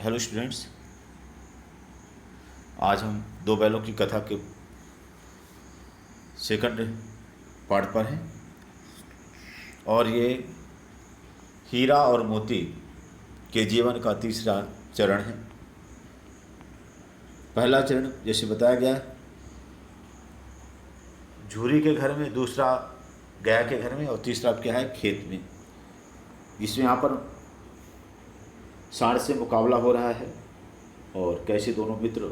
Hello students, आज हम दो बैलों की कथा के सेकंड पार्ट पर हैं और ये हीरा और मोती के जीवन का तीसरा चरण है। पहला चरण जैसे बताया गया, झूरी के घर में, दूसरा गया के घर में और तीसरा क्या है, खेत में, जिसमें यहाँ पर सांड से मुकाबला हो रहा है और कैसे दोनों मित्र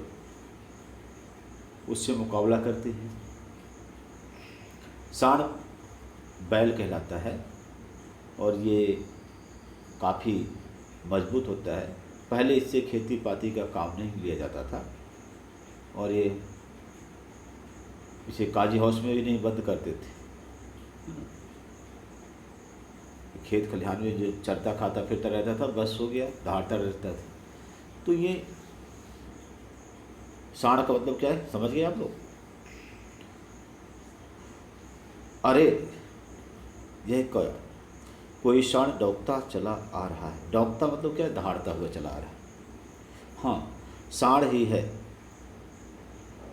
उससे मुकाबला करते हैं। सांड बैल कहलाता है और ये काफ़ी मजबूत होता है। पहले इससे खेती पाती का काम नहीं लिया जाता था और ये इसे काजी हाउस में भी नहीं बंद करते थे। खेत खलिहान में जो चरता खाता फिरता रहता था, बस हो गया, दहाड़ता रहता था। तो ये सांड का मतलब क्या है, समझ गए आप लोग? अरे यह क्या, कोई सांड दौड़ता चला आ रहा है। दौड़ता मतलब क्या है, दहाड़ता हुआ चला आ रहा है। हाँ, सांड ही है।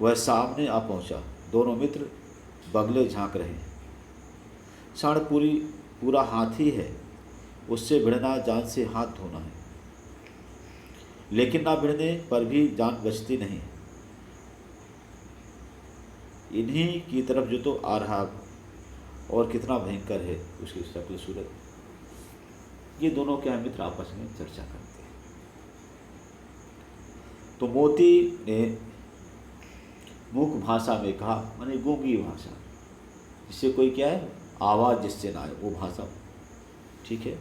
वह सामने आ पहुंचा। दोनों मित्र बगले झांक रहे हैं। सांड पूरा हाथी है। उससे भिड़ना जान से हाथ धोना है, लेकिन ना भिड़ने पर भी जान बचती नहीं। इन्हीं की तरफ जो तो आ रहा और कितना भयंकर है उसकी शक्ल सूरत। ये दोनों क्या है, मित्र आपस में चर्चा करते हैं। तो मोती ने मूक भाषा में कहा, माने गूंगी भाषा, जिससे कोई क्या है, आवाज़ जिससे ना आए, वो भाषा, ठीक है।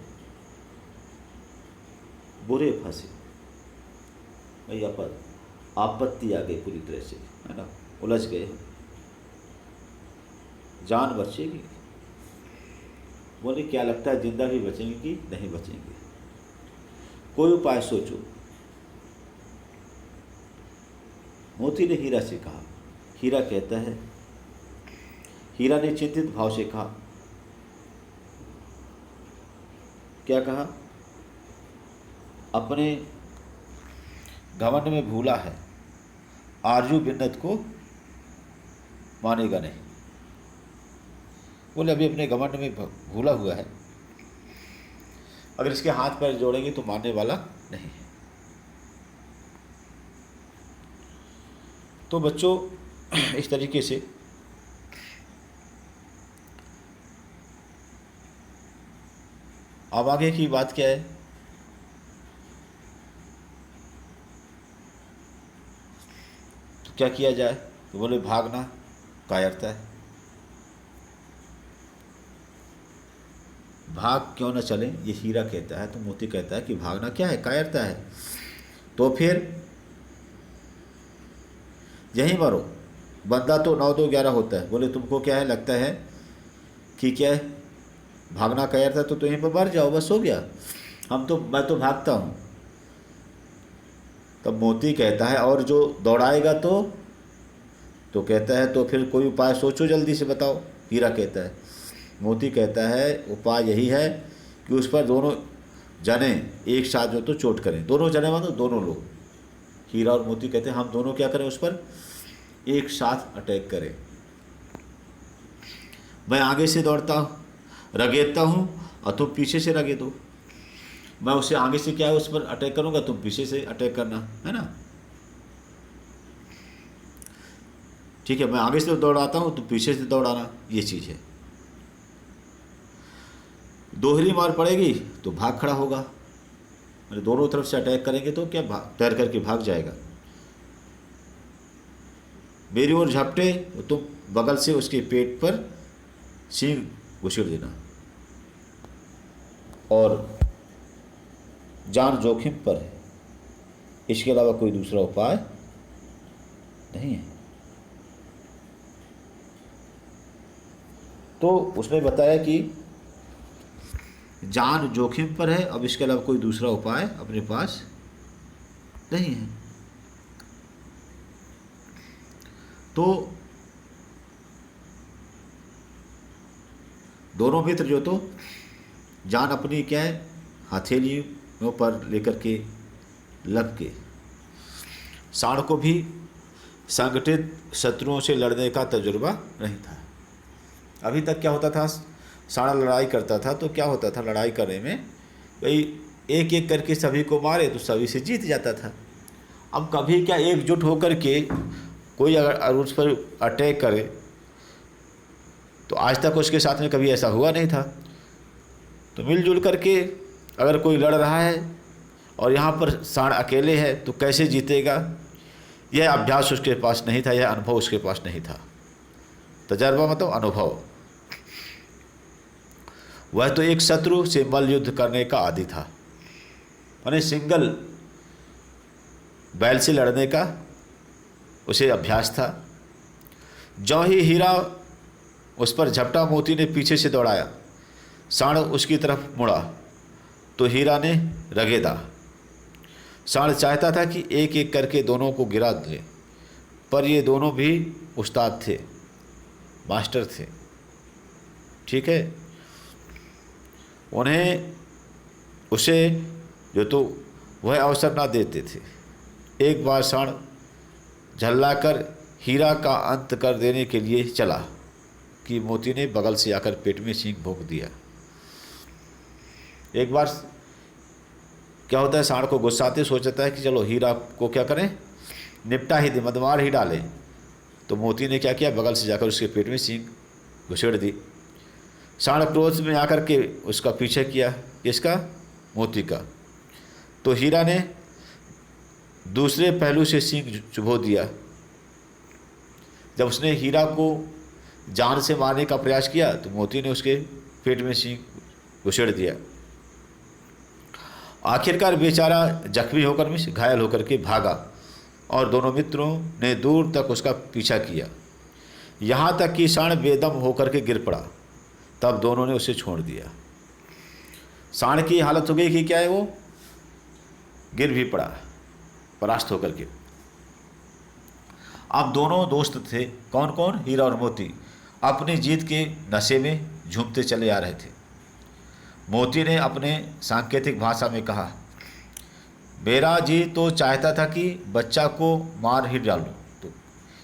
बुरे फंसे, भैया पर आपत्ति आ गई पूरी तरह से, है ना, उलझ गए। जान बचेगी? बोले क्या लगता है, जिंदा भी बचेंगे कि नहीं बचेंगे? कोई उपाय सोचो। मोती ने हीरा से कहा। हीरा कहता है, हीरा ने चिंतित भाव से कहा, क्या कहा? अपने घमंड में भूला है, आरजू बिन्नत को मानेगा नहीं। बोले अभी अपने घमंड में भूला हुआ है, अगर इसके हाथ पैर जोड़ेंगे तो मानने वाला नहीं है। तो बच्चों, इस तरीके से अब आगे की बात क्या है? तो क्या किया जाए? तो बोले भागना कायरता है। भाग क्यों न चलें, ये हीरा कहता है। तो मोती कहता है कि भागना क्या है, कायरता है। तो फिर यहीं मरो, बंदा तो 9 2 11 होता है। बोले तुमको क्या है, लगता है कि क्या है, भागना कायरता, तो यहीं पर मर जाओ, बस हो गया। मैं तो भागता हूँ। तब मोती कहता है, और जो दौड़ाएगा तो कहता है तो फिर कोई उपाय सोचो, जल्दी से बताओ। हीरा कहता है। मोती कहता है उपाय यही है कि उस पर दोनों जने एक साथ जो तो चोट करें। दोनों जने मतलब दोनों लोग। हीरा और मोती कहते हैं हम दोनों क्या करें, उस पर एक साथ अटैक करें। मैं आगे से दौड़ता हूँ, रगेदता हूँ, और तुम पीछे से रगेदो। मैं उसे आगे से क्या है, उस पर अटैक करूँगा, तुम पीछे से अटैक करना, है ना। ठीक है, मैं आगे से दौड़ाता हूँ, तुम पीछे से दौड़ाना, ये चीज़ है। दोहरी मार पड़ेगी तो भाग खड़ा होगा, मतलब दोनों तरफ से अटैक करेंगे तो क्या तैर करके भाग जाएगा। मेरी ओर झपटे तो तुम बगल से उसके पेट पर सींग घुसेड़ देना, और जान जोखिम पर है, इसके अलावा कोई दूसरा उपाय नहीं है। तो उसने बताया कि जान जोखिम पर है, अब इसके अलावा कोई दूसरा उपाय अपने पास नहीं है। तो दोनों मित्र जो तो जान अपनी क्या है, हथेलियों पर लेकर के लग के। सांड को भी संगठित शत्रुओं से लड़ने का तजुर्बा नहीं था। अभी तक क्या होता था, सांड लड़ाई करता था तो क्या होता था, लड़ाई करने में भाई एक एक करके सभी को मारे तो सभी से जीत जाता था। अब कभी क्या एकजुट होकर के कोई अगर उस पर अटैक करे तो आज तक उसके साथ में कभी ऐसा हुआ नहीं था। तो मिलजुल करके अगर कोई लड़ रहा है और यहाँ पर सांड अकेले है तो कैसे जीतेगा, यह अभ्यास उसके पास नहीं था, यह अनुभव उसके पास नहीं था। तजर्बा मतलब अनुभव। वह तो एक शत्रु से मल्ल युद्ध करने का आदी था, माने सिंगल बैल से लड़ने का उसे अभ्यास था। जो ही हीरा उस पर झपटा, मोती ने पीछे से दौड़ाया, सांड उसकी तरफ मुड़ा तो हीरा ने रगेदा। सांड चाहता था कि एक एक करके दोनों को गिरा दे, पर ये दोनों भी उस्ताद थे, मास्टर थे, ठीक है। उन्हें उसे जो तो वह अवसर ना देते थे। एक बार सांड झल्लाकर हीरा का अंत कर देने के लिए चला कि मोती ने बगल से आकर पेट में सींग भोंक दिया। एक बार क्या होता है, सांड को गुस्सा आते सोचता है कि चलो हीरा को क्या करें, निपटा ही दे, मदमार ही डालें। तो मोती ने क्या किया, बगल से जाकर उसके पेट में सींग घुसेड़ दी। सांड क्रोध में आकर के उसका पीछे किया, किसका, मोती का। तो हीरा ने दूसरे पहलू से सींग चुभो दिया। जब उसने हीरा को जान से मारने का प्रयास किया तो मोती ने उसके पेट में सींग घुसेड़ दिया। आखिरकार बेचारा जख्मी होकर में घायल होकर के भागा और दोनों मित्रों ने दूर तक उसका पीछा किया, यहाँ तक कि सांड बेदम होकर के गिर पड़ा। तब दोनों ने उसे छोड़ दिया। सांड की हालत हो गई कि क्या है, वो गिर भी पड़ा परास्त होकर के। अब दोनों दोस्त थे, कौन कौन, हीरा और मोती, अपनी जीत के नशे में झूमते चले आ रहे थे। मोती ने अपने सांकेतिक भाषा में कहा, मेरा जी तो चाहता था कि बच्चा को मार ही डालूं। तो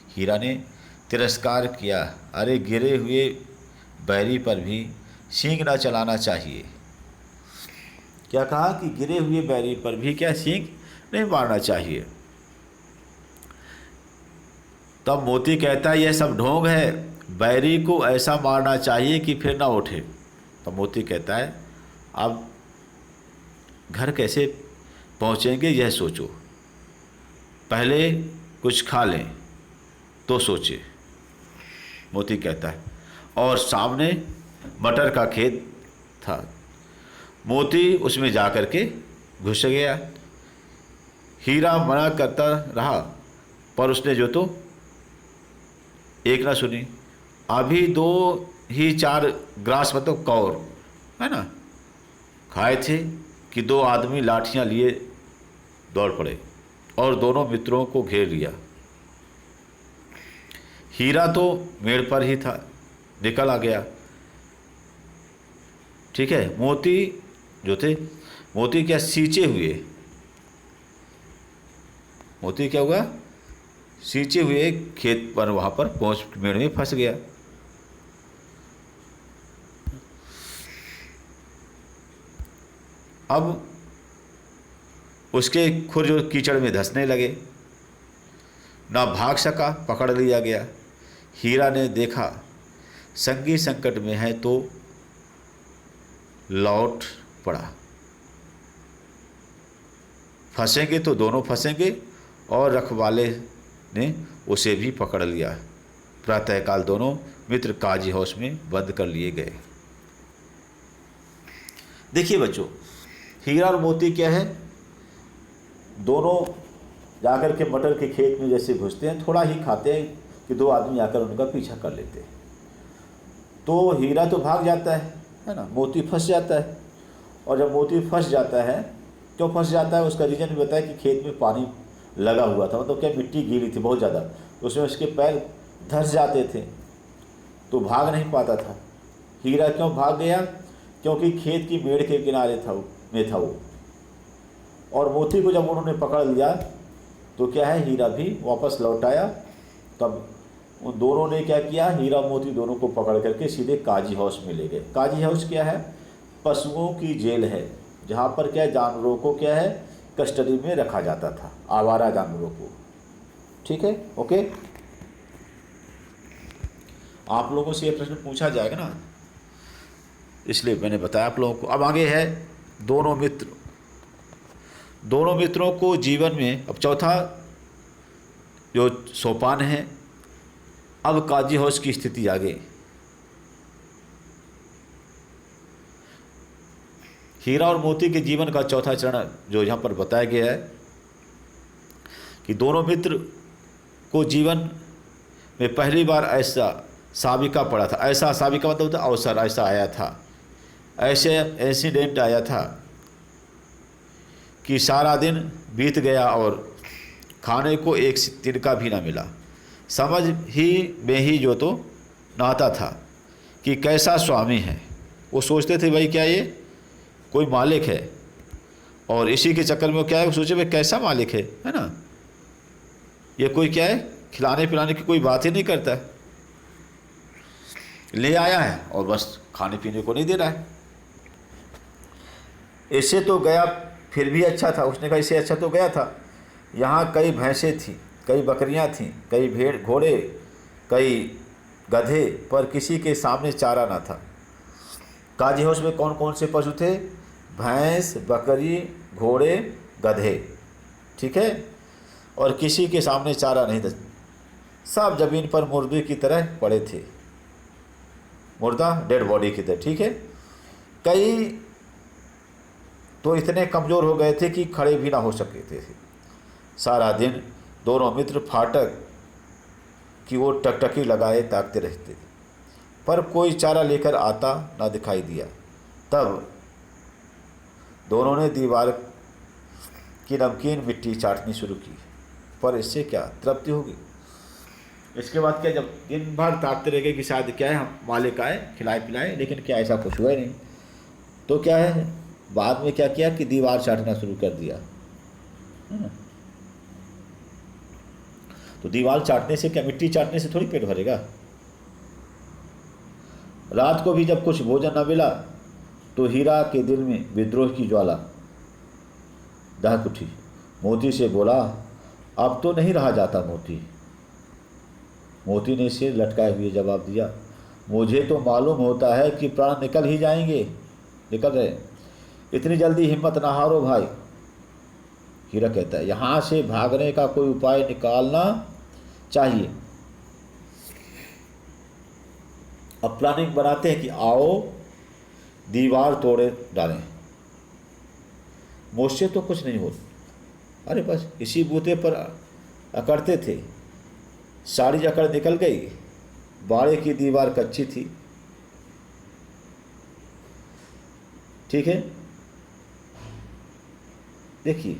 हीरा ने तिरस्कार किया, अरे गिरे हुए बैरी पर भी सींग न चलाना चाहिए। क्या कहा कि गिरे हुए बैरी पर भी क्या सींग नहीं मारना चाहिए। तब मोती कहता है, यह सब ढोंग है, बैरी को ऐसा मारना चाहिए कि फिर ना उठे। तब मोती कहता है, अब घर कैसे पहुँचेंगे यह सोचो, पहले कुछ खा लें तो सोचे। मोती कहता है, और सामने मटर का खेत था। मोती उसमें जा कर के घुस गया। हीरा मना करता रहा पर उसने जो तो एक ना सुनी। अभी 2 ही 4 ग्रास मतलब कौर है ना खाए थे कि 2 आदमी लाठियां लिए दौड़ पड़े और दोनों मित्रों को घेर लिया। हीरा तो मेड़ पर ही था, निकल आ गया, ठीक है। मोती जो थे, मोती क्या सींचे हुए, मोती क्या हुआ, सींचे हुए खेत पर वहाँ पर पहुँच मेड़ में फंस गया। अब उसके खुर जो कीचड़ में धंसने लगे, ना भाग सका, पकड़ लिया गया। हीरा ने देखा संगी संकट में है तो लौट पड़ा, फंसेंगे तो दोनों फंसेंगे, और रखवाले ने उसे भी पकड़ लिया। प्रातःकाल दोनों मित्र काजी हाउस में बंद कर लिए गए। देखिए बच्चों, हीरा और मोती क्या है, दोनों जाकर के मटर के खेत में जैसे घुसते हैं, थोड़ा ही खाते हैं कि 2 आदमी आकर उनका पीछा कर लेते हैं। तो हीरा तो भाग जाता है ना, मोती फंस जाता है। और जब मोती फंस जाता है, क्यों फंस जाता है उसका रीज़न भी बताया कि खेत में पानी लगा हुआ था, मतलब क्या मिट्टी गीली थी बहुत ज़्यादा, उसमें उसके पैर धंस जाते थे तो भाग नहीं पाता था। हीरा क्यों भाग गया, क्योंकि खेत की मेड़ के किनारे था वो। और मोती को जब उन्होंने पकड़ लिया तो क्या है, हीरा भी वापस लौट आया। तब उन दोनों ने क्या किया, हीरा मोती दोनों को पकड़ करके सीधे काजी हाउस में ले गए। काजी हाउस क्या है, पशुओं की जेल है, जहाँ पर क्या जानवरों को क्या है कस्टडी में रखा जाता था, आवारा जानवरों को। ठीक है, ओके। आप लोगों से ये प्रश्न पूछा जाएगा ना, इसलिए मैंने बताया आप लोगों को। अब आगे है दोनों मित्र। दोनों मित्रों को जीवन में, अब चौथा जो सोपान है, अब काजी हाउस की स्थिति आ गई। हीरा और मोती के जीवन का चौथा चरण जो यहाँ पर बताया गया है कि दोनों मित्र को जीवन में पहली बार ऐसा साबिका पड़ा था। ऐसा साबिका मतलब होता अवसर, ऐसा आया था, ऐसे इंसिडेंट आया था कि सारा दिन बीत गया और खाने को एक तिनका भी ना मिला। समझ ही में ही जो तो नहाता था कि कैसा स्वामी है। वो सोचते थे भाई क्या ये कोई मालिक है, और इसी के चक्कर में क्या है, वो सोचे भाई कैसा मालिक है ना, ये कोई क्या है खिलाने पिलाने की कोई बात ही नहीं करता है, ले आया है और बस खाने पीने को नहीं दे रहा है। इससे तो गया फिर भी अच्छा था, उसने कहा इससे अच्छा तो गया था। यहाँ कई भैंसें थीं, कई बकरियाँ थीं, कई भेड़ घोड़े, कई गधे, पर किसी के सामने चारा ना था। काजी हाउस में कौन कौन से पशु थे, भैंस, बकरी, घोड़े, गधे, ठीक है, और किसी के सामने चारा नहीं था। सब ज़मीन पर मुर्दे की तरह पड़े थे, मुर्दा डेड बॉडी की तरह, ठीक है। कई तो इतने कमज़ोर हो गए थे कि खड़े भी ना हो सकते थे। सारा दिन दोनों मित्र फाटक की ओर टकटकी लगाए ताकते रहते थे, पर कोई चारा लेकर आता ना दिखाई दिया। तब दोनों ने दीवार की नमकीन मिट्टी चाटनी शुरू की, पर इससे क्या तृप्ति होगी। इसके बाद क्या, जब दिन भर ताकते रह गए कि शायद क्या है हम मालिक आए खिलाए पिलाए, लेकिन क्या ऐसा कुछ हुआ ही नहीं। तो क्या है, बाद में क्या किया कि दीवार चाटना शुरू कर दिया। तो दीवार चाटने से क्या, मिट्टी चाटने से थोड़ी पेट भरेगा। रात को भी जब कुछ भोजन न मिला तो हीरा के दिल में विद्रोह की ज्वाला दहक उठी। मोती से बोला, अब तो नहीं रहा जाता मोती। मोती ने सिर लटकाए हुए जवाब दिया, मुझे तो मालूम होता है कि प्राण निकल ही जाएंगे, निकल रहे, इतनी जल्दी हिम्मत ना हारो भाई। हीरा कहता है, यहाँ से भागने का कोई उपाय निकालना चाहिए। अब प्लानिंग बनाते हैं कि आओ दीवार तोड़े डालें। मुझसे तो कुछ नहीं होता। अरे बस इसी बूते पर अकड़ते थे, सारी अकड़ निकल गई। बाड़े की दीवार कच्ची थी, ठीक है। देखिए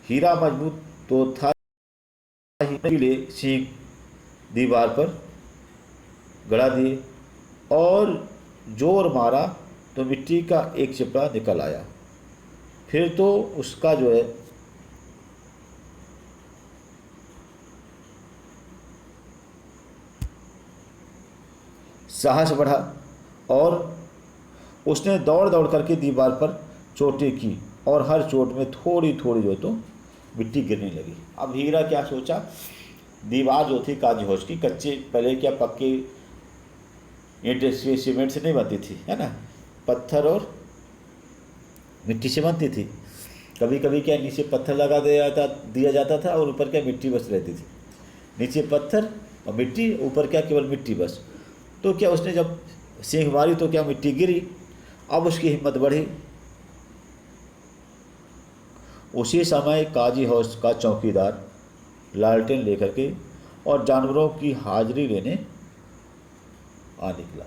हीरा मजबूत तो था ही, ले सींग दीवार पर गड़ा दिए और जोर मारा तो मिट्टी का एक चिपड़ा निकल आया। फिर तो उसका जो है साहस बढ़ा और उसने दौड़ दौड़ करके दीवार पर चोटें की और हर चोट में थोड़ी थोड़ी जो तो मिट्टी गिरने लगी। अब हीरा क्या सोचा, दीवार जो थी काजी हाउस की कच्चे, पहले क्या पक्के ईंट से सीमेंट से नहीं बनती थी, है ना, पत्थर और मिट्टी से बनती थी। कभी कभी क्या नीचे पत्थर लगा दिया जाता था और ऊपर क्या मिट्टी बस रहती थी। नीचे पत्थर और मिट्टी, ऊपर क्या केवल मिट्टी बस। तो क्या उसने जब सींग मारी तो क्या मिट्टी गिरी। अब उसकी हिम्मत बढ़ी। उसी समय काजी हाउस का चौकीदार लालटेन लेकर के और जानवरों की हाजिरी लेने आ निकला।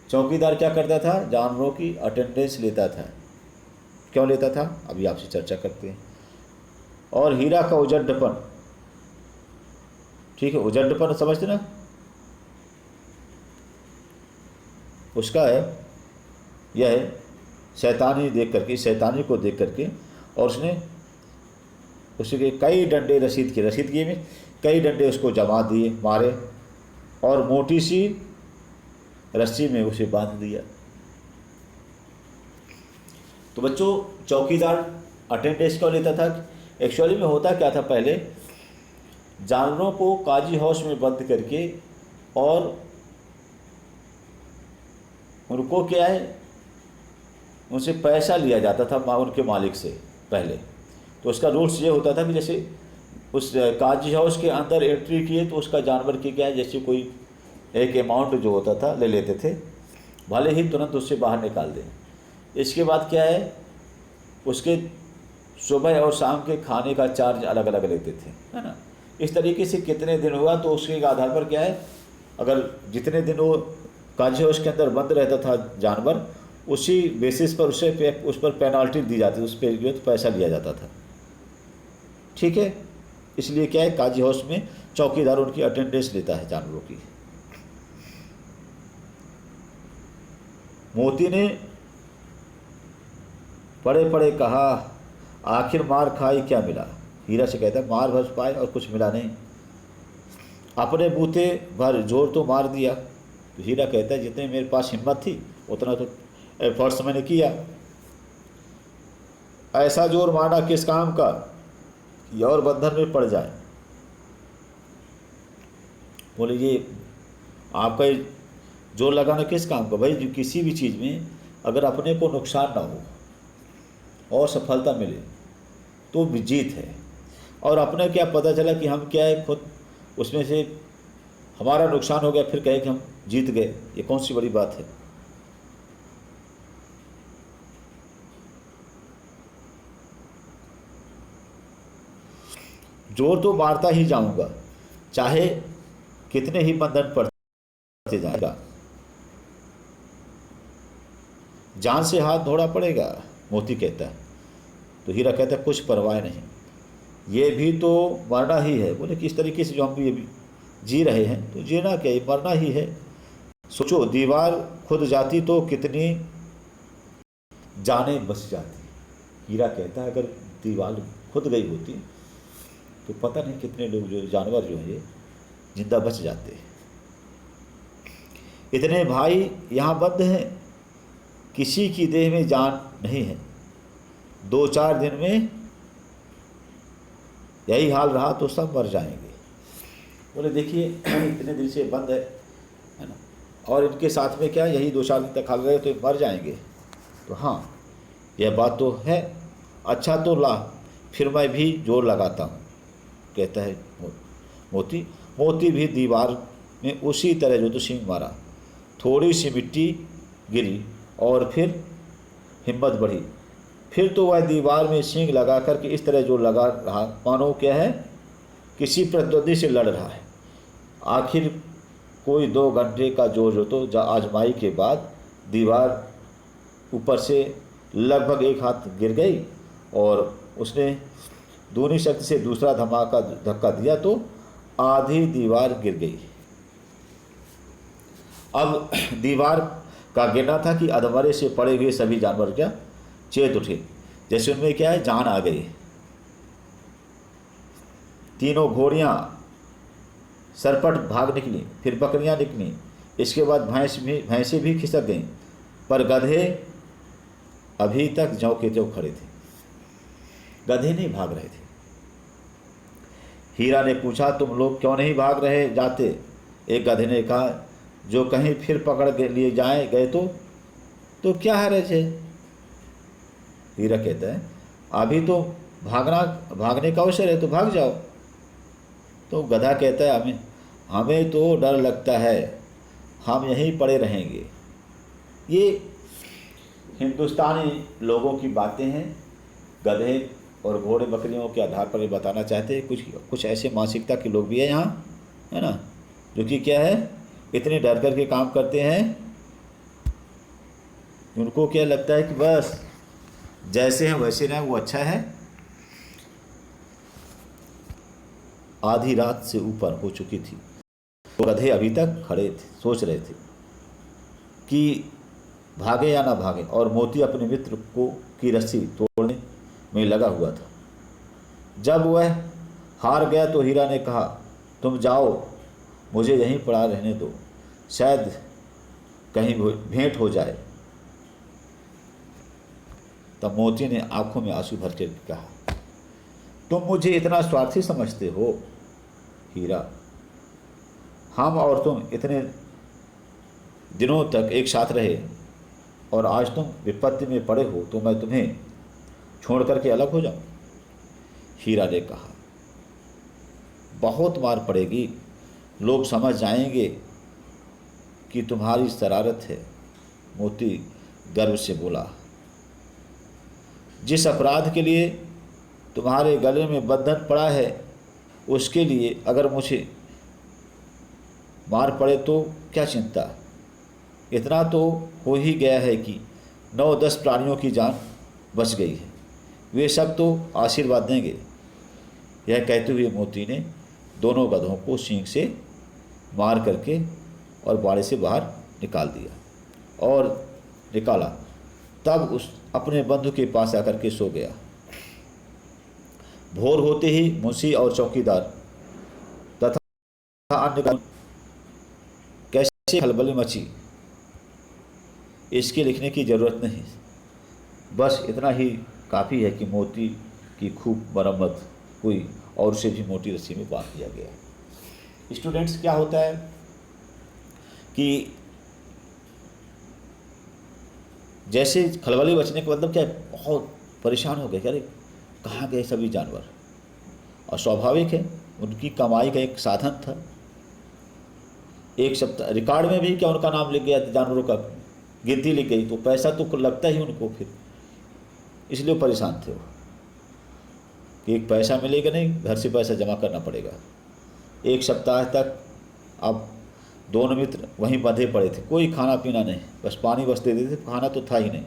चौकीदार क्या करता था, जानवरों की अटेंडेंस लेता था। क्यों लेता था, अभी आपसे चर्चा करते हैं। और हीरा का उजड्डपन, ठीक है, उजड्डपन समझते ना, उसका है यह शैतानी देख करके, शैतानी को देख करके, और उसने उसके कई डंडे रसीद किए में कई डंडे उसको जमा दिए, मारे, और मोटी सी रस्सी में उसे बांध दिया। तो बच्चों, चौकीदार अटेंडेंस क्यों लेता था? एक्चुअली में होता क्या था, पहले जानवरों को काजी हाउस में बंद करके और उनको क्या है, उनसे पैसा लिया जाता था उनके मालिक से पहले। तो उसका रूल्स ये होता था कि जैसे उस काजी हाउस के अंदर एंट्री किए तो उसका जानवर की क्या है, जैसे कोई एक अमाउंट जो होता था ले लेते थे, भले ही तुरंत उससे बाहर निकाल दें। इसके बाद क्या है, उसके सुबह और शाम के खाने का चार्ज अलग अलग लेते थे, है ना। इस तरीके से कितने दिन हुआ तो उसके आधार पर क्या है, अगर जितने दिन वो काजी हाउस के अंदर बंद रहता था जानवर, उसी बेसिस पर उस पर पेनाल्टी दी जाती, उस पर जो पैसा लिया जाता था। ठीक है, इसलिए क्या है, काजी हाउस में चौकीदार उनकी अटेंडेंस लेता है जानवरों की। मोती ने पड़े पड़े कहा, आखिर मार खाई क्या मिला? हीरा से कहता है, मार बस पाए और कुछ मिला नहीं, अपने बूते भर जोर तो मार दिया। तो हीरा कहता है, जितने मेरे पास हिम्मत थी उतना तो एफर्ट्स मैंने किया, ऐसा जोर मारा किस काम का कि और बंधन में पड़ जाए। बोले, ये आपका जोर लगाना किस काम का? भाई, जो किसी भी चीज़ में अगर अपने को नुकसान ना हो और सफलता मिले तो जीत है, और अपने क्या पता चला कि हम क्या है, खुद उसमें से हमारा नुकसान हो गया, फिर कहे कि हम जीत गए, ये कौन सी बड़ी बात है। जोर तो मारता ही जाऊंगा, चाहे कितने ही बंधन पड़ते जाएगा, जान से हाथ धोना पड़ेगा, मोती कहता है। तो हीरा कहता है, कुछ परवाह नहीं, ये भी तो मरना ही है। बोले, किस तरीके से? जो हम भी जी रहे हैं तो जीना क्या, ये मरना ही है। सोचो, दीवार खुद जाती तो कितनी जानें बच जाती। हीरा कहता है, अगर दीवार खुद गई होती तो पता नहीं कितने लोग, जो जानवर जो हैं, ये जिंदा बच जाते। इतने भाई यहाँ बंद हैं, किसी की देह में जान नहीं है, 2-4 दिन में यही हाल रहा तो सब मर जाएंगे। बोले, देखिए, इतने दिन से बंद है ना, और इनके साथ में क्या, यही 2-4 दिन तक हाल रहे तो मर जाएंगे। तो हाँ, यह बात तो है। अच्छा तो ला, फिर मैं भी जोर लगाता हूँ, कहता है मोती। मोती भी दीवार में उसी तरह जो तो सींग मारा, थोड़ी सी मिट्टी गिरी और फिर हिम्मत बढ़ी। फिर तो वह दीवार में सींग लगा करके इस तरह जो लगा रहा, मानो क्या है, किसी प्रतिद्वंदी से लड़ रहा है। आखिर कोई 2 घंटे का जोर जो तो आजमाई के बाद दीवार ऊपर से लगभग 1 हाथ गिर गई, और उसने दूनी शक्ति से दूसरा धक्का दिया तो आधी दीवार गिर गई। अब दीवार का गिरना था कि अधमरे से पड़े हुए सभी जानवर क्या चेत उठे, जैसे उनमें क्या है, जान आ गई। तीनों घोड़ियाँ सरपट भाग निकली, फिर बकरियाँ निकली, इसके बाद भैंसें भी खिसक गईं, पर गधे अभी तक ज्यों के त्यों खड़े थे। गधे नहीं भाग रहे थे। हीरा ने पूछा, तुम लोग क्यों नहीं भाग रहे जाते? एक गधे ने कहा, जो कहीं फिर पकड़ के लिए गए तो क्या हर्ज है? हीरा कहता है, अभी तो भागने का अवसर है, तो भाग जाओ। तो गधा कहता है, हमें तो डर लगता है, हम यहीं पड़े रहेंगे। ये हिंदुस्तानी लोगों की बातें हैं, गधे और घोड़े बकरियों के आधार पर ये बताना चाहते हैं। कुछ ऐसे मानसिकता के लोग भी हैं यहाँ, है ना, जो कि क्या है, इतने डर कर के काम करते हैं। उनको क्या लगता है कि बस जैसे हैं वैसे रहें, वो अच्छा है। आधी रात से ऊपर हो चुकी थी, तो गधे अभी तक खड़े थे, सोच रहे थे कि भागे या ना भागे, और मोती अपने मित्र को की रस्सी तोड़ने में लगा हुआ था। जब वह हार गया तो हीरा ने कहा, तुम जाओ, मुझे यहीं पड़ा रहने दो, शायद कहीं भेंट हो जाए। तब मोती ने आंखों में आंसू भर के कहा, तुम मुझे इतना स्वार्थी समझते हो हीरा? हम और तुम इतने दिनों तक एक साथ रहे, और आज तुम विपत्ति में पड़े हो तो मैं तुम्हें छोड़ करके अलग हो जाऊं? हीरा ने कहा, बहुत मार पड़ेगी, लोग समझ जाएंगे कि तुम्हारी शरारत है। मोती गर्व से बोला, जिस अपराध के लिए तुम्हारे गले में बंधन पड़ा है, उसके लिए अगर मुझे मार पड़े तो क्या चिंता? इतना तो हो ही गया है कि 9-10 प्राणियों की जान बच गई है, वे सब तो आशीर्वाद देंगे। यह कहते हुए मोती ने दोनों गधों को सींग से मार करके और बाड़े से बाहर निकाल दिया और निकाला। तब उस अपने बंधु के पास आकर के सो गया। भोर होते ही मुंशी और चौकीदार तथा अन्य कैसे खलबली मची, इसके लिखने की ज़रूरत नहीं, बस इतना ही काफ़ी है कि मोती की खूब मरम्मत हुई और उसे भी मोटी रस्सी में बांध दिया गया। स्टूडेंट्स, क्या होता है कि जैसे खलबली बचने का मतलब क्या है, बहुत परेशान हो गए कि अरे कहाँ गए सभी जानवर, और स्वाभाविक है, उनकी कमाई का एक साधन था। एक सप्ताह रिकॉर्ड में भी क्या उनका नाम लिख गया, जानवरों का गिनती लिख गई, तो पैसा तो लगता ही उनको, फिर इसलिए परेशान थे वो कि एक पैसा मिलेगा नहीं, घर से पैसा जमा करना पड़ेगा। एक सप्ताह तक अब दोनों मित्र वहीं बंधे पड़े थे, कोई खाना पीना नहीं, बस पानी बस दे देते थे, खाना तो था ही नहीं।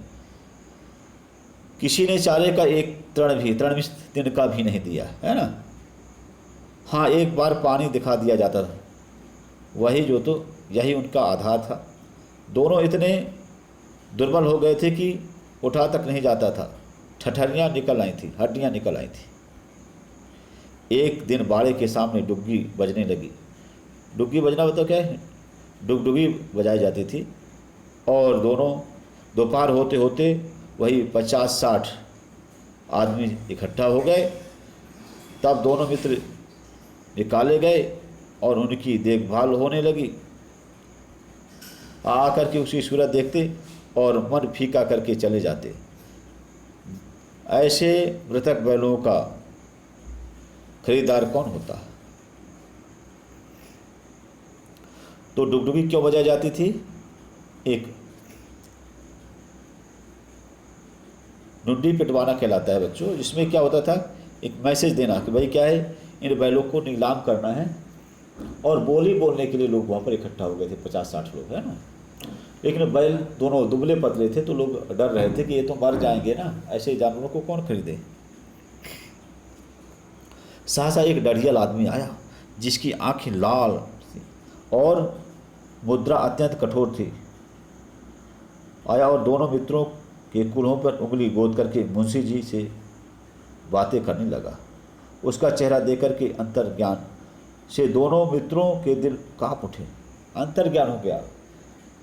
किसी ने चारे का एक तृण भी तिनका भी नहीं दिया, है ना। हाँ, एक बार पानी दिखा दिया जाता था, वही जो तो यही उनका आधार था। दोनों इतने दुर्बल हो गए थे कि उठा तक नहीं जाता था, ठठरियाँ निकल आई थी, हड्डियाँ निकल आई थी। एक दिन बाड़े के सामने डुग्गी बजने लगी। डुग्गी बजना मतलब क्या है, डुगडुगी बजाई जाती थी, और दोनों दोपहर होते होते वही 50-60 आदमी इकट्ठा हो गए। तब दोनों मित्र निकाले गए और उनकी देखभाल होने लगी। आकर के उसकी सूरत देखते और मन फीका करके चले जाते। ऐसे मृतक बैलों का खरीदार कौन होता? तो डुगडुगी क्यों बजाई जाती थी? एक नुंडी पिटवाना कहलाता है बच्चों, जिसमें क्या होता था, एक मैसेज देना कि भाई क्या है, इन बैलों को नीलाम करना है, और बोली बोलने के लिए लोग वहाँ पर इकट्ठा हो गए थे, 50-60 लोग, है ना। लेकिन बैल दोनों दुबले पतले थे, तो लोग डर रहे थे कि ये तो मर जाएंगे ना, ऐसे जानवरों को कौन खरीदे। सहसा एक डरियल आदमी आया, जिसकी आंखें लाल थी और मुद्रा अत्यंत कठोर थी। आया और दोनों मित्रों के कुल्हों पर उंगली गोद करके मुंशी जी से बातें करने लगा। उसका चेहरा देखकर के अंतर्ज्ञान से दोनों मित्रों के दिल कांप उठे। अंतर्ज्ञान हो गया,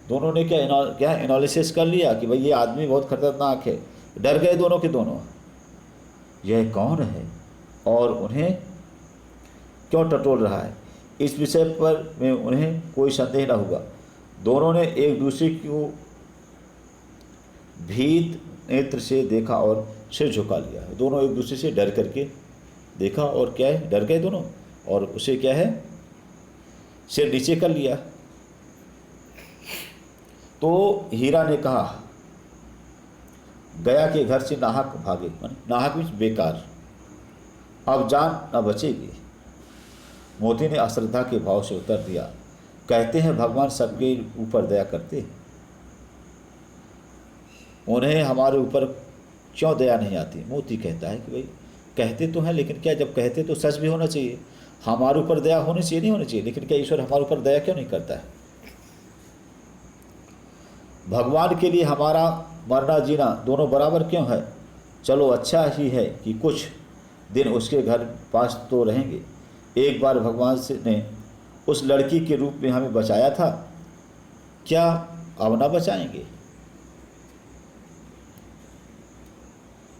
दोनों ने क्या एनालिसिस कर लिया कि भाई ये आदमी बहुत खतरनाक है। डर गए दोनों के दोनों, यह कौन है और उन्हें क्यों टटोल रहा है, इस विषय पर में उन्हें कोई संदेह न हुआ। दोनों ने एक दूसरे को भीत नेत्र से देखा और सिर झुका लिया। दोनों एक दूसरे से डर करके देखा और क्या है, डर गए दोनों, और उसे क्या है, सिर नीचे कर लिया। तो हीरा ने कहा, गया के घर से नाहक भागे, नाहक भी बेकार, अब जान न बचेगी। मोती ने अश्रद्धा के भाव से उत्तर दिया, कहते हैं भगवान सबके ऊपर दया करते हैं, उन्हें हमारे ऊपर क्यों दया नहीं आती। मोती कहता है कि भाई कहते तो हैं, लेकिन क्या जब कहते तो सच भी होना चाहिए, हमारे ऊपर दया होनी चाहिए, नहीं होनी चाहिए, लेकिन क्या ईश्वर हमारे ऊपर दया क्यों नहीं करता है। भगवान के लिए हमारा मरना जीना दोनों बराबर क्यों है? चलो अच्छा ही है कि कुछ दिन उसके घर पास तो रहेंगे। एक बार भगवान से ने उस लड़की के रूप में हमें बचाया था, क्या अब ना बचाएंगे?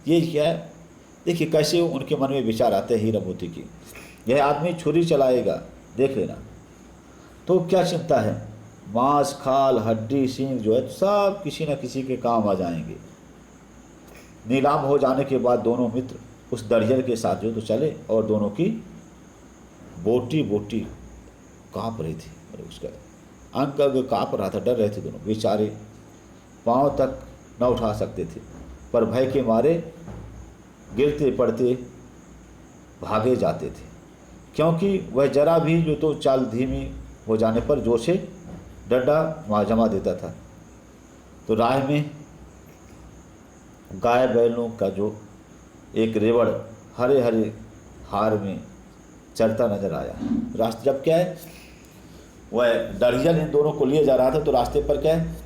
ये क्या है? देखिए कैसे उनके मन में विचार आते हैं हीरा मोती की। यह आदमी छुरी चलाएगा, देख लेना, तो क्या चिंता है? मांस खाल हड्डी सींग जो है सब किसी न किसी के काम आ जाएंगे। नीलाम हो जाने के बाद दोनों मित्र उस दरियल के साथ जो तो चले और दोनों की बोटी बोटी काँप रही थी। अरे उसका अंग अंग काँप रहा था, डर रहे थे दोनों बेचारे, पाँव तक न उठा सकते थे, पर भय के मारे गिरते पड़ते भागे जाते थे, क्योंकि वह जरा भी जो तो चाल धीमी हो जाने पर जोर से डंडा जमा देता था। तो राह में गाय बैलों का जो एक रेवड़ हरे हरे हार में चलता नजर आया। रास्ते जब क्या है वह दरियल इन दोनों को लिए जा रहा था, तो रास्ते पर क्या है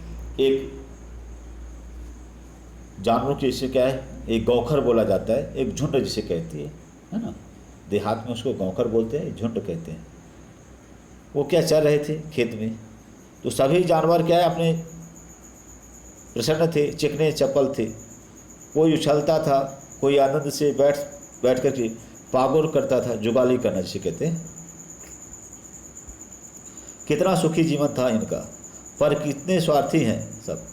एक जानवरों की जिसे क्या है एक गौखर बोला जाता है, एक झुंड जिसे कहती है ना, देहात में उसको गौखर बोलते हैं, झुंड कहते हैं। वो क्या चल रहे थे खेत में, तो सभी जानवर क्या है अपने प्रसन्न थे, चिकने चप्पल थे, कोई उछलता था, कोई आनंद से बैठ कर के पागुर करता था, जुगाली करना जिसे कहते हैं। कितना सुखी जीवन था इनका, पर कितने स्वार्थी हैं सब,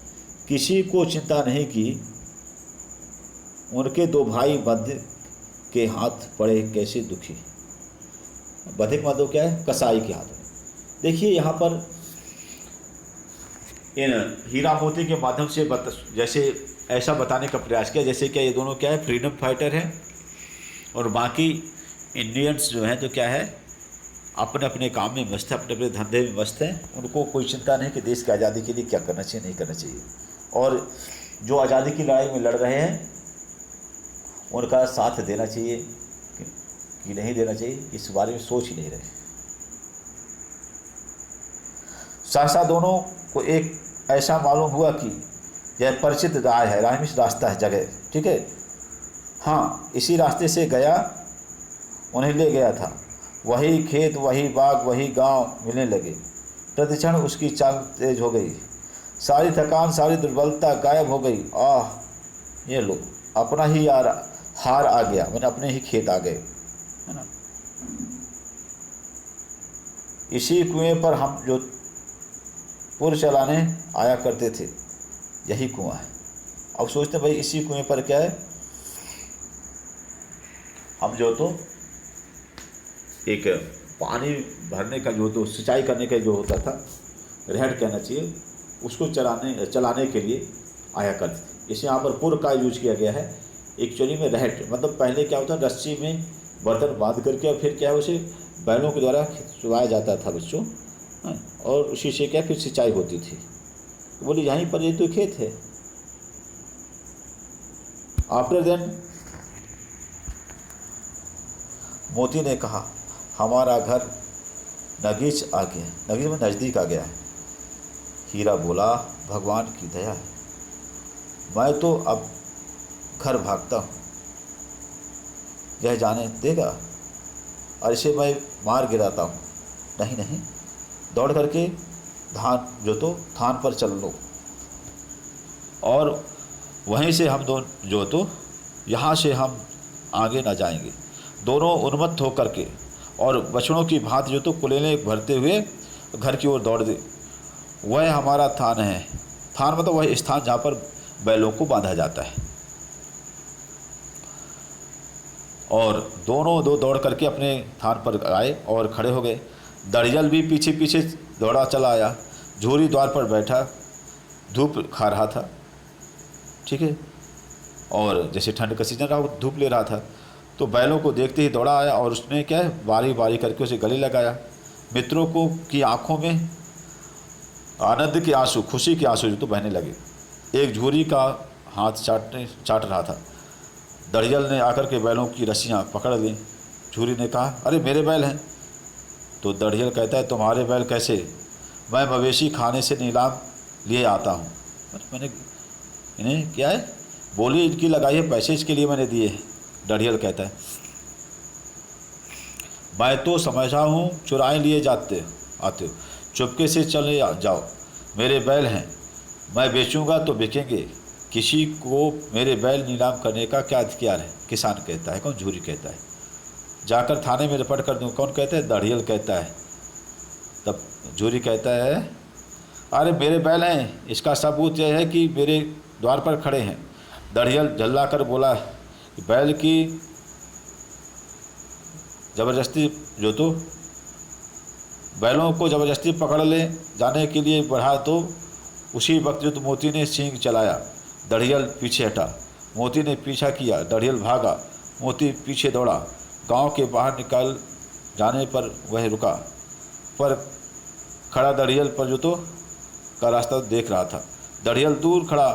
किसी को चिंता नहीं कि उनके दो भाई बंधक के हाथ पड़े कैसे दुखी। बंधक मतलब क्या है, कसाई के हाथ में। देखिए यहाँ पर इन हीरा मोती के माध्यम से जैसे ऐसा बताने का प्रयास किया जैसे क्या ये दोनों क्या है फ्रीडम फाइटर हैं, और बाकी इंडियंस जो हैं तो क्या है अपने अपने काम में मस्त है, अपने अपने धंधे में मस्त हैं, उनको कोई चिंता नहीं कि देश की आज़ादी के लिए क्या करना चाहिए नहीं करना चाहिए, और जो आज़ादी की लड़ाई में लड़ रहे हैं उनका साथ देना चाहिए कि नहीं देना चाहिए, इस बारे में सोच ही नहीं रहे। सहसा दोनों को एक ऐसा मालूम हुआ कि यह परिचित राह है, राहमिश रास्ता है जगह, ठीक है, हाँ इसी रास्ते से गया उन्हें ले गया था, वही खेत वही बाग वही गांव मिलने लगे। प्रतिक्षण उसकी चाल तेज हो गई, सारी थकान सारी दुर्बलता गायब हो गई। आह ये लो अपना ही हार आ गया, मैंने अपने ही खेत आ गए, है ना। इसी कुएं पर हम जो पुर चलाने आया करते थे, यही कुआं है। अब सोचते भाई इसी कुएं पर क्या है, हम जो तो एक पानी भरने का जो तो सिंचाई करने का जो होता था, रहट कहना चाहिए, उसको चलाने के लिए आया करते थे। इसे यहाँ पर पुर का यूज किया गया है, एक्चुअली में रहट मतलब पहले क्या होता रस्सी में बर्तन बांध करके और फिर क्या है उसे बैलों के द्वारा चुवाया जाता था बच्चों, और उसी से क्या फिर सिंचाई होती थी। बोले यहीं पर ये तो खेत है। आफ्टर देन मोती ने कहा हमारा घर नगीच आ गया, नगीच में नज़दीक आ गया है। हीरा बोला भगवान की दया है, मैं तो अब घर भागता हूँ, यह जाने देगा और इसे मैं मार गिराता हूँ। नहीं नहीं, दौड़ करके धान जो तो थान पर चल लो, और वहीं से हम दोनों जो तो यहाँ से हम आगे ना जाएंगे। दोनों उन्मत्त होकर के और बछड़ों की भांति जो तो कुलेले भरते हुए घर की ओर दौड़ दे। वह हमारा थान है, थान मतलब वह स्थान जहाँ पर बैलों को बांधा जाता है। और दोनों दौड़ करके अपने थान पर आए और खड़े हो गए। दरियल भी पीछे पीछे दौड़ा चला आया, झूरी द्वार पर बैठा धूप खा रहा था, ठीक है, और जैसे ठंड का सीजन रहा वो धूप ले रहा था। तो बैलों को देखते ही दौड़ा आया और उसने क्या है बारी बारी करके उसे गले लगाया। मित्रों को की आंखों में आनंद के आंसू, खुशी के आंसू जो तो बहने लगे। एक झूरी का हाथ चाट रहा था। दरियल ने आकर के बैलों की रस्सियाँ पकड़ ली। झूरी ने कहा अरे मेरे बैल हैं। तो दरियल कहता है तुम्हारे बैल कैसे, मैं मवेशी खाने से नीलाम लिए आता हूँ, मैंने इन्हें क्या है, बोली इनकी लगाई है, पैसे इसके लिए मैंने दिए हैं। डढ़ियल कहता है मैं तो समझा हूँ चुराए लिए आते हो, चुपके से चले जाओ, मेरे बैल हैं, मैं बेचूंगा तो बिकेंगे, किसी को मेरे बैल नीलाम करने का क्या अधिकार है। किसान कहता है, कौन, झूरी कहता है, जाकर थाने में रिपोर्ट कर दूँ। कौन कहता है, दाढ़ियल कहता है। तब झूरी कहता है अरे मेरे बैल हैं, इसका सबूत यह है कि मेरे द्वार पर खड़े हैं। दाढ़ियल झल्ला कर बोला कि बैल की ज़बरदस्ती जो तो बैलों को ज़बरदस्ती पकड़ ले जाने के लिए बढ़ा, तो उसी वक्त जो तो मोती ने सींग चलाया, दाढ़ियल पीछे हटा, मोती ने पीछा किया, दाढ़ियल भागा, मोती पीछे दौड़ा। गांव के बाहर निकल जाने पर वह रुका, पर खड़ा दाढ़ियल पर जो तो का रास्ता देख रहा था। दाढ़ियल दूर खड़ा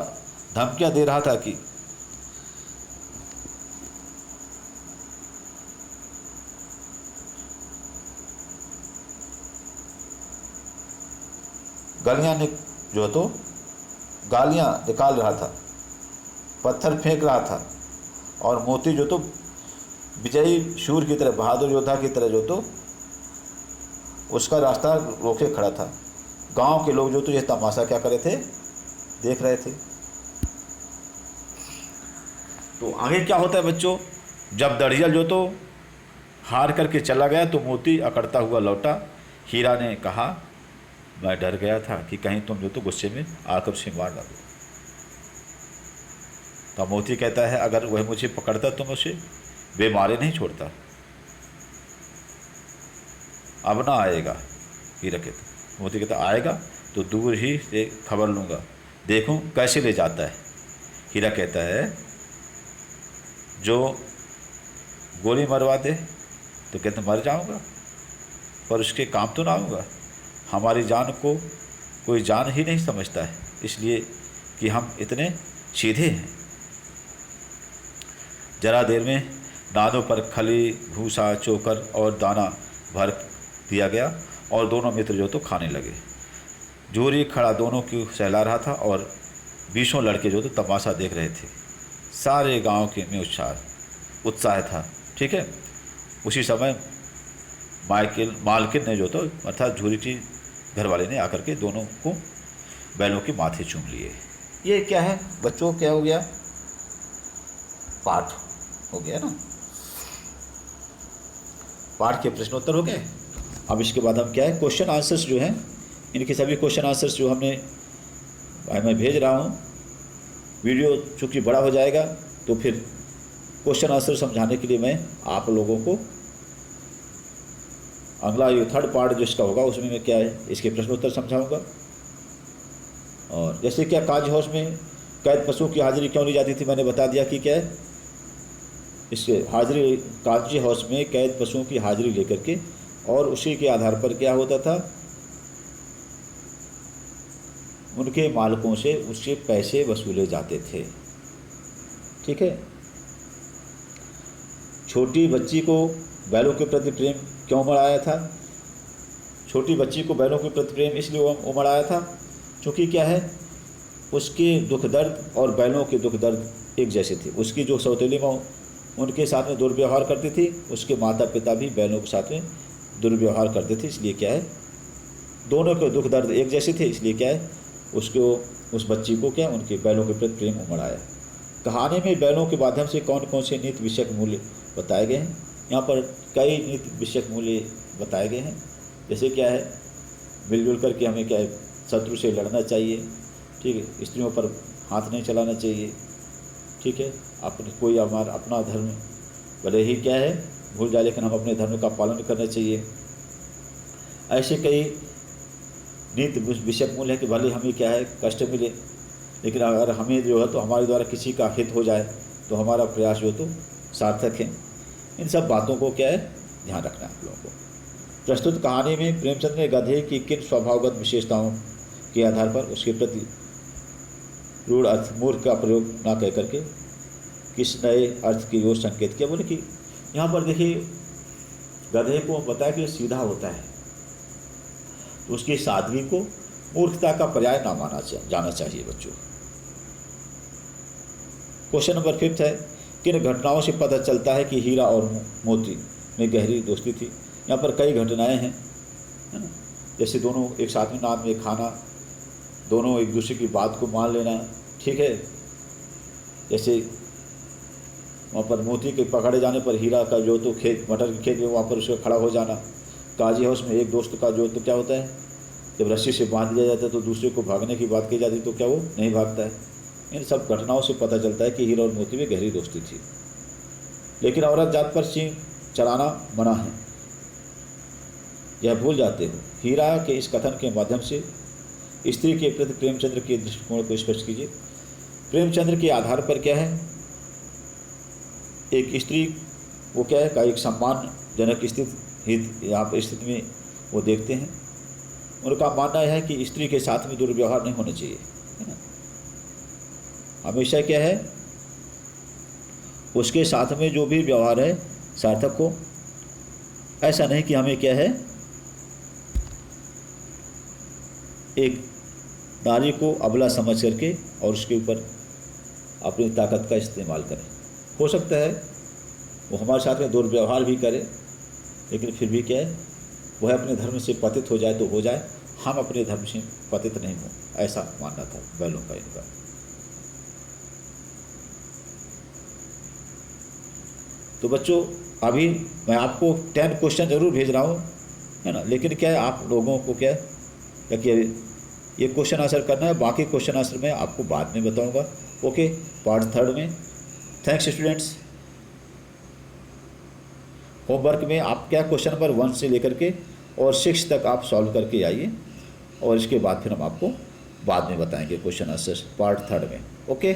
धमकियां दे रहा था कि गालियां निकाल रहा था, पत्थर फेंक रहा था, और मोती जो तो विजयी शूर की तरह, बहादुर योद्धा की तरह जो तो उसका रास्ता रोके खड़ा था। गांव के लोग जो तो यह तमाशा क्या कर रहे थे, देख रहे थे। तो आगे क्या होता है बच्चों, जब दाढ़ियल जो तो हार करके चला गया तो मोती अकड़ता हुआ लौटा। हीरा ने कहा मैं डर गया था कि कहीं तुम जो तो गुस्से में आकर उसे मार डालो। तो मोती कहता है अगर वह मुझे पकड़ता तो मैं उसे बेमारे नहीं छोड़ता। अब ना आएगा, हीरा कहता। मोती कहता आएगा तो दूर ही से खबर लूँगा, देखूं कैसे ले जाता है। हीरा कहता है जो गोली मरवा दे तो कहते मर जाऊंगा, पर उसके काम तो ना आऊँगा। हमारी जान को कोई जान ही नहीं समझता है, इसलिए कि हम इतने सीधे हैं। जरा देर में नादों पर खली, भूसा, चोकर और दाना भर दिया गया और दोनों मित्र जो तो खाने लगे। जोरी खड़ा दोनों की सहला रहा था और 20 लड़के जो तो तमाशा देख रहे थे। सारे गांव के में उत्साह था। ठीक है, उसी समय मालकिन ने जो तो अर्थात झूरी की घरवाले ने आकर के दोनों को बैलों के माथे चूम लिए। ये क्या है बच्चों, क्या हो गया, पाठ हो गया ना, पाठ के प्रश्नोत्तर हो गए। अब इसके बाद हम क्या है, क्वेश्चन आंसर्स जो हैं, इनके सभी क्वेश्चन आंसर्स जो मैं भेज रहा हूँ। वीडियो चूँकि बड़ा हो जाएगा तो फिर क्वेश्चन आंसर समझाने के लिए मैं आप लोगों को अगला ये 3rd पार्ट जो इसका होगा उसमें मैं क्या है इसके प्रश्नोत्तर समझाऊंगा। और जैसे क्या काज हाउस में कैद पशुओं की हाजिरी क्यों ली जाती थी, मैंने बता दिया कि क्या है, इसके हाजिरी काजी हाउस में कैद पशुओं की हाजिरी लेकर के और उसी के आधार पर क्या होता था, उनके मालिकों से उसके पैसे वसूले जाते थे। ठीक है, छोटी बच्ची को बैलों के प्रति प्रेम क्यों उमड़ाया था, छोटी बच्ची को बैलों के प्रति प्रेम इसलिए उमड़ाया था क्योंकि क्या है, उसके दुख दर्द और बैलों के दुख दर्द एक जैसे थे। उसकी जो सौतेली माँ उनके साथ में दुर्व्यवहार करती थी, उसके माता पिता भी बैलों के साथ में दुर्व्यवहार करते थे, इसलिए क्या है दोनों के दुख दर्द एक जैसे थे, इसलिए क्या है उस बच्ची को क्या उनके बैलों के प्रति प्रेम उमड़ाया। कहानी में बैलों के माध्यम से कौन कौन से नीति विषयक मूल्य बताए गए हैं, यहाँ पर कई नीति विषयक मूल्य बताए गए हैं। जैसे क्या है, मिलजुल कर के हमें क्या है शत्रु से लड़ना चाहिए। ठीक है, स्त्रियों पर हाथ नहीं चलाना चाहिए। ठीक है, अपने कोई हमारा अपना धर्म भले ही क्या है भूल जाए, लेकिन हम अपने धर्म का पालन करना चाहिए। ऐसे कई नीति विषयक मूल्य है कि भले हमें क्या है कष्ट मिले, लेकिन अगर हमें जो है तो हमारे द्वारा किसी का हित हो जाए तो हमारा प्रयास जो तो सार्थक है। इन सब बातों को क्या है ध्यान रखना है आप लोगों को। प्रस्तुत कहानी में प्रेमचंद ने गधे की किन स्वभावगत विशेषताओं के आधार पर उसके प्रति रूढ़ अर्थ मूर्ख का प्रयोग ना कह करके किस नए अर्थ की ओर संकेत किया। बोले कि यहाँ पर देखिए गधे को बताया कि सीधा होता है, तो उसकी सादगी को मूर्खता का पर्याय ना माना जाना चाहिए बच्चों। क्वेश्चन नंबर 5 है, किन घटनाओं से पता चलता है कि हीरा और मोती में गहरी दोस्ती थी। यहाँ पर कई घटनाएं हैं, है ना, जैसे दोनों एक साथ में नाद में खाना, दोनों एक दूसरे की बात को मान लेना, ठीक है। जैसे वहाँ पर मोती के पकड़े जाने पर हीरा का जो तो खेत मटर के खेत में वहाँ पर उसका खड़ा हो जाना। काजी हाउस में एक दोस्त का जो तो क्या होता है, जब रस्सी से बांध दिया जाता है तो दूसरे को भागने की बात की जाती तो क्या वो नहीं भागता है। इन सब घटनाओं से पता चलता है कि हीरा और मोती में गहरी दोस्ती थी। लेकिन औरत जात पर सींग चलाना मना है, यह भूल जाते हो। हीरा के इस कथन के माध्यम से स्त्री के प्रति प्रेमचंद्र के दृष्टिकोण को स्पष्ट कीजिए। प्रेमचंद्र के आधार पर क्या है, एक स्त्री वो क्या है का एक सम्मानजनक स्थिति यहाँ पर स्थिति में वो देखते हैं। उनका मानना है कि स्त्री के साथ में दुर्व्यवहार नहीं होना चाहिए, है ना। हमेशा क्या है, उसके साथ में जो भी व्यवहार है सार्थक हो। ऐसा नहीं कि हमें क्या है एक नारी को अबला समझ करके और उसके ऊपर अपनी ताकत का इस्तेमाल करें। हो सकता है वो हमारे साथ में दुर्व्यवहार भी करे, लेकिन फिर भी क्या है वह अपने धर्म से पतित हो जाए तो हो जाए, हम अपने धर्म से पतित नहीं हों, ऐसा मानना था बैलों का इनका। तो बच्चों अभी मैं आपको 10 क्वेश्चन जरूर भेज रहा हूँ, है ना, लेकिन क्या है आप लोगों को क्या है कि ये क्वेश्चन आंसर करना है, बाकी क्वेश्चन आंसर मैं आपको बाद में बताऊँगा। ओके, पार्ट 3 में। Thanks students. होमवर्क में आप क्या क्वेश्चन नंबर 1 से लेकर के और 6 तक आप सॉल्व करके आइए, और इसके बाद फिर हम आपको बाद में बताएंगे क्वेश्चन आंसर पार्ट 3 में। ओके।